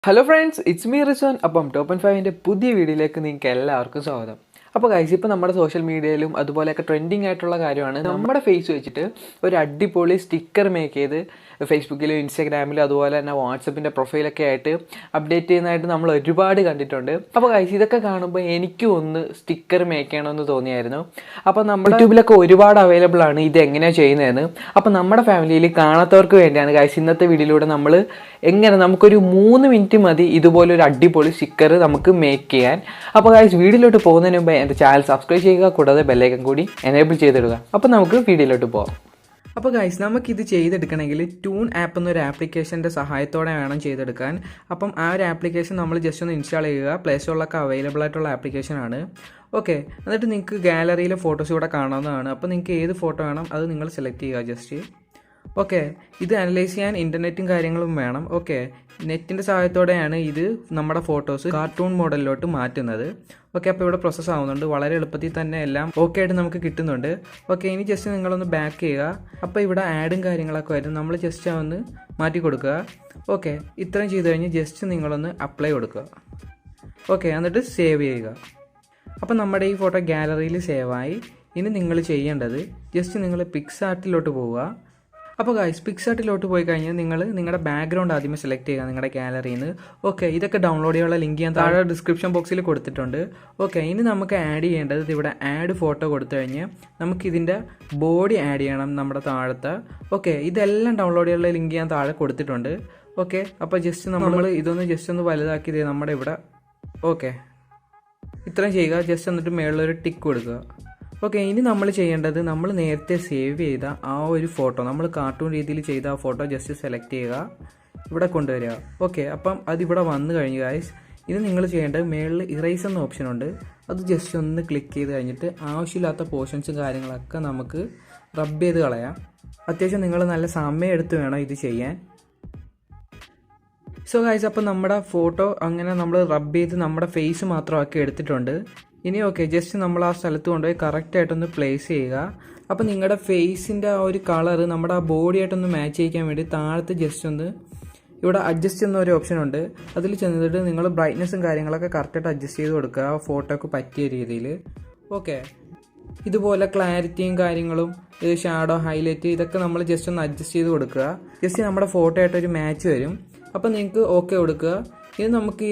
Hello friends, it's me Rizwan. അപ്പം top 5ൻ്റെ പുതിയ വീഡിയോയിലേക്ക് നിങ്ങൾക്ക് എല്ലാവർക്കും സ്വാഗതം. അപ്പോൾ ഗൈസ്, ഇപ്പോൾ നമ്മുടെ സോഷ്യൽ മീഡിയയിലും അതുപോലെയൊക്കെ ട്രെൻഡിങ് ആയിട്ടുള്ള കാര്യമാണ് നമ്മുടെ ഫേസ് വെച്ചിട്ട് ഒരു അടിപൊളി സ്റ്റിക്കർ മേക്ക് ചെയ്ത് ഫേസ്ബുക്കിലും ഇൻസ്റ്റാഗ്രാമിലും അതുപോലെ തന്നെ വാട്സപ്പിൻ്റെ പ്രൊഫൈലൊക്കെ ആയിട്ട് അപ്ഡേറ്റ് ചെയ്യുന്നതായിട്ട് നമ്മൾ ഒരുപാട് കണ്ടിട്ടുണ്ട്. അപ്പോൾ ഗൈസ്, ഇതൊക്കെ കാണുമ്പോൾ എനിക്കും ഒന്ന് സ്റ്റിക്കർ മേക്ക് ചെയ്യണമെന്ന് തോന്നിയായിരുന്നു. അപ്പോൾ നമ്മുടെ യൂട്യൂബിലൊക്കെ ഒരുപാട് അവൈലബിൾ ആണ് ഇത് എങ്ങനെയാണ് ചെയ്യുന്നതെന്ന്. അപ്പോൾ നമ്മുടെ ഫാമിലിയിൽ കാണാത്തവർക്ക് വേണ്ടിയാണ് ഗൈസ് ഇന്നത്തെ വീഡിയോയിലൂടെ നമ്മൾ എങ്ങനെ നമുക്കൊരു 3 മിനിറ്റ് മതി ഇതുപോലൊരു അടിപൊളി സ്റ്റിക്കർ നമുക്ക് മേക്ക് ചെയ്യാൻ. അപ്പോൾ ഗൈസ്, വീഡിയോയിലോട്ട് പോകുന്നതിന് മുമ്പ് എൻ്റെ ചാനൽ സബ്സ്ക്രൈബ് ചെയ്യുക, കൂടാതെ ബെല്ലൈക്കൺ കൂടി എനേബിൾ ചെയ്തിടുക. അപ്പോൾ നമുക്ക് വീഡിയോയിലോട്ട് പോകാം. അപ്പോൾ ഗൈസ്, നമുക്കിത് ചെയ്തെടുക്കണമെങ്കിൽ ട്യൂൺ ആപ്പ് എന്നൊരു ആപ്ലിക്കേഷൻ്റെ സഹായത്തോടെ വേണം ചെയ്തെടുക്കാൻ. അപ്പം ആ ഒരു ആപ്ലിക്കേഷൻ നമ്മൾ ജസ്റ്റ് ഒന്ന് ഇൻസ്റ്റാൾ ചെയ്യുക. പ്ലേ സ്റ്റോറിലൊക്കെ അവൈലബിൾ ആയിട്ടുള്ള ആപ്ലിക്കേഷനാണ്. ഓക്കെ, എന്നിട്ട് നിങ്ങൾക്ക് ഗാലറിയിലെ ഫോട്ടോസ് ഇവിടെ കാണാവുന്നതാണ്. അപ്പോൾ നിങ്ങൾക്ക് ഏത് ഫോട്ടോ വേണം അത് നിങ്ങൾ സെലക്ട് ചെയ്യുക ജസ്റ്റ്. ഓക്കെ, ഇത് അനലൈസ് ചെയ്യാൻ ഇൻ്റർനെറ്റും കാര്യങ്ങളും വേണം. ഓക്കെ, നെറ്റിൻ്റെ സഹായത്തോടെയാണ് ഇത് നമ്മുടെ ഫോട്ടോസ് കാർട്ടൂൺ മോഡലിലോട്ട് മാറ്റുന്നത്. ഓക്കെ, അപ്പോൾ ഇവിടെ പ്രോസസ്സ് ആവുന്നുണ്ട്. വളരെ എളുപ്പത്തിൽ തന്നെ എല്ലാം ഓക്കെ ആയിട്ട് നമുക്ക് കിട്ടുന്നുണ്ട്. ഓക്കെ, ഇനി ജസ്റ്റ് നിങ്ങളൊന്ന് ബാക്ക് ചെയ്യുക. അപ്പോൾ ഇവിടെ ആഡും കാര്യങ്ങളൊക്കെ വരും. നമ്മൾ ജസ്റ്റ് ഒന്ന് മാറ്റി കൊടുക്കുക. ഓക്കെ, ഇത്രയും ചെയ്ത് കഴിഞ്ഞ് ജസ്റ്റ് നിങ്ങളൊന്ന് അപ്ലൈ കൊടുക്കുക. ഓക്കെ, എന്നിട്ട് സേവ് ചെയ്യുക. അപ്പോൾ നമ്മുടെ ഈ ഫോട്ടോ ഗാലറിയിൽ സേവായി. ഇനി നിങ്ങൾ ചെയ്യേണ്ടത് ജസ്റ്റ് നിങ്ങൾ പിക്സാർട്ടിലോട്ട് പോവുക. അപ്പോൾ ഗൈസ്, പിക്സാർട്ടിലോട്ട് പോയി കഴിഞ്ഞാൽ നിങ്ങൾ നിങ്ങളുടെ ബാക്ക്ഗ്രൗണ്ട് ആദ്യമേ സെലക്ട് ചെയ്യുക നിങ്ങളുടെ ഗാലറിയിൽ നിന്ന്. ഓക്കെ, ഇതൊക്കെ ഡൗൺലോഡ് ചെയ്യാനുള്ള ലിങ്ക് ഞാൻ താഴെ ഡിസ്ക്രിപ്ഷൻ ബോക്സിൽ കൊടുത്തിട്ടുണ്ട്. ഓക്കെ, ഇനി നമുക്ക് ആഡ് ചെയ്യേണ്ടത് ഇവിടെ ആഡ് ഫോട്ടോ കൊടുത്തു കഴിഞ്ഞാൽ നമുക്കിതിൻ്റെ ബോഡി ആഡ് ചെയ്യണം നമ്മുടെ താഴത്തെ. ഓക്കെ, ഇതെല്ലാം ഡൗൺലോഡ് ചെയ്യാനുള്ള ലിങ്ക് ഞാൻ താഴെ കൊടുത്തിട്ടുണ്ട്. ഓക്കെ, അപ്പോൾ ജസ്റ്റ് നമ്മൾ ഇതൊന്ന് ജസ്റ്റ് ഒന്ന് വലുതാക്കി നമ്മുടെ ഇവിടെ. ഓക്കെ, ഇത്രയും ചെയ്യുക. ജസ്റ്റ് എന്നിട്ട് മുകളിലൊരു ടിക്ക് കൊടുക്കുക. ഓക്കെ, ഇനി നമ്മൾ ചെയ്യേണ്ടത് നമ്മൾ നേരത്തെ സേവ് ചെയ്ത ആ ഒരു ഫോട്ടോ, നമ്മൾ കാർട്ടൂൺ രീതിയിൽ ചെയ്ത ആ ഫോട്ടോ ജസ്റ്റ് സെലക്ട് ചെയ്യുക, ഇവിടെ കൊണ്ടുവരിക. ഓക്കെ, അപ്പം അതിവിടെ വന്നു കഴിഞ്ഞു ഗൈസ്. ഇനി നിങ്ങൾ ചെയ്യേണ്ടത് മുകളിൽ ഇറേസ് എന്ന ഓപ്ഷനുണ്ട്. അത് ജസ്റ്റ് ഒന്ന് ക്ലിക്ക് ചെയ്ത് കഴിഞ്ഞിട്ട് ആവശ്യമില്ലാത്ത പോർഷൻസും കാര്യങ്ങളൊക്കെ നമുക്ക് റബ്ബ് ചെയ്ത് കളയാം. അത്യാവശ്യം നിങ്ങൾ നല്ല സമയം എടുത്ത് വേണം ഇത് ചെയ്യാൻ. സോ ഗൈസ്, അപ്പം നമ്മുടെ ഫോട്ടോ അങ്ങനെ നമ്മൾ റബ്ബ് ചെയ്ത് നമ്മുടെ ഫേസ് മാത്രമാക്കി എടുത്തിട്ടുണ്ട്. ഇനി ഓക്കെ, ജസ്റ്റ് നമ്മൾ ആ സ്ഥലത്ത് കൊണ്ടുപോയി കറക്റ്റായിട്ടൊന്ന് പ്ലേസ് ചെയ്യുക. അപ്പോൾ നിങ്ങളുടെ ഫേസിൻ്റെ ആ ഒരു കളറ് നമ്മുടെ ആ ബോഡിയായിട്ടൊന്ന് മാച്ച് ചെയ്യിക്കാൻ വേണ്ടി താഴത്ത് ജസ്റ്റ് ഒന്ന് ഇവിടെ അഡ്ജസ്റ്റ് ചെയ്യുന്ന ഒരു ഓപ്ഷൻ ഉണ്ട്. അതിൽ ചെന്നിട്ട് നിങ്ങൾ ബ്രൈറ്റ്നസ്സും കാര്യങ്ങളൊക്കെ കറക്റ്റായിട്ട് അഡ്ജസ്റ്റ് ചെയ്ത് കൊടുക്കുക ആ ഫോട്ടോക്ക് പറ്റിയ രീതിയിൽ. ഓക്കെ, ഇതുപോലെ ക്ലാരിറ്റിയും കാര്യങ്ങളും ഷാഡോ ഹൈലൈറ്റ് ഇതൊക്കെ നമ്മൾ ജസ്റ്റ് ഒന്ന് അഡ്ജസ്റ്റ് ചെയ്ത് കൊടുക്കുക. ജസ്റ്റ് നമ്മുടെ ഫോട്ടോ ആയിട്ടൊരു മാച്ച് വരും. അപ്പോൾ നിങ്ങൾക്ക് ഓക്കെ കൊടുക്കുക. ഇത് നമുക്ക്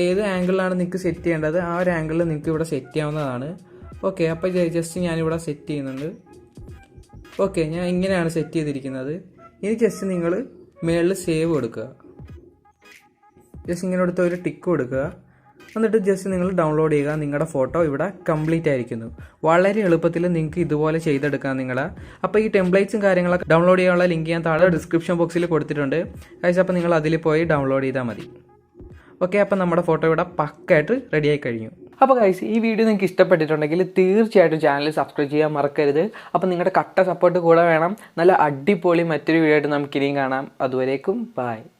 ഏത് ആംഗിളിലാണ് നിങ്ങൾക്ക് സെറ്റ് ചെയ്യേണ്ടത് ആ ഒരു ആംഗിളിൽ നിങ്ങൾക്ക് ഇവിടെ സെറ്റ് ചെയ്യാവുന്നതാണ്. ഓക്കെ, അപ്പോൾ ജസ്റ്റ് ഞാനിവിടെ സെറ്റ് ചെയ്യുന്നുണ്ട്. ഓക്കെ, ഞാൻ ഇങ്ങനെയാണ് സെറ്റ് ചെയ്തിരിക്കുന്നത്. ഇനി ജസ്റ്റ് നിങ്ങൾ മുകളിൽ സേവ് കൊടുക്കുക. ജസ്റ്റ് ഇങ്ങനെ എടുത്ത് ഒരു ടിക്ക് കൊടുക്കുക. എന്നിട്ട് ജസ്റ്റ് നിങ്ങൾ ഡൗൺലോഡ് ചെയ്യുക. നിങ്ങളുടെ ഫോട്ടോ ഇവിടെ കംപ്ലീറ്റ് ആയിരിക്കുന്നു. വളരെ എളുപ്പത്തിൽ നിങ്ങൾക്ക് ഇതുപോലെ ചെയ്തെടുക്കാം നിങ്ങളെ. അപ്പോൾ ഈ ടെംപ്ലേറ്റ്സും കാര്യങ്ങളൊക്കെ ഡൗൺലോഡ് ചെയ്യാനുള്ള ലിങ്ക് ഞാൻ താഴെ ഡിസ്ക്രിപ്ഷൻ ബോക്സിൽ കൊടുത്തിട്ടുണ്ട് ഗൈസ്. അപ്പോൾ നിങ്ങൾ അതിൽ പോയി ഡൗൺലോഡ് ചെയ്താൽ മതി. ഓക്കെ, അപ്പോൾ നമ്മുടെ ഫോട്ടോ ഇവിടെ പക്കായിട്ട് റെഡിയായി കഴിഞ്ഞു. അപ്പോൾ ഗൈസ്, ഈ വീഡിയോ നിങ്ങൾക്ക് ഇഷ്ടപ്പെട്ടിട്ടുണ്ടെങ്കിൽ തീർച്ചയായിട്ടും ചാനൽ സബ്സ്ക്രൈബ് ചെയ്യാൻ മറക്കരുത്. അപ്പോൾ നിങ്ങളുടെ കട്ട സപ്പോർട്ട് കൂടെ വേണം. നല്ല അടിപൊളി മറ്റൊരു വീഡിയോ ആയിട്ട് നമുക്കിനിയും കാണാം. അതുവരേക്കും ബൈ.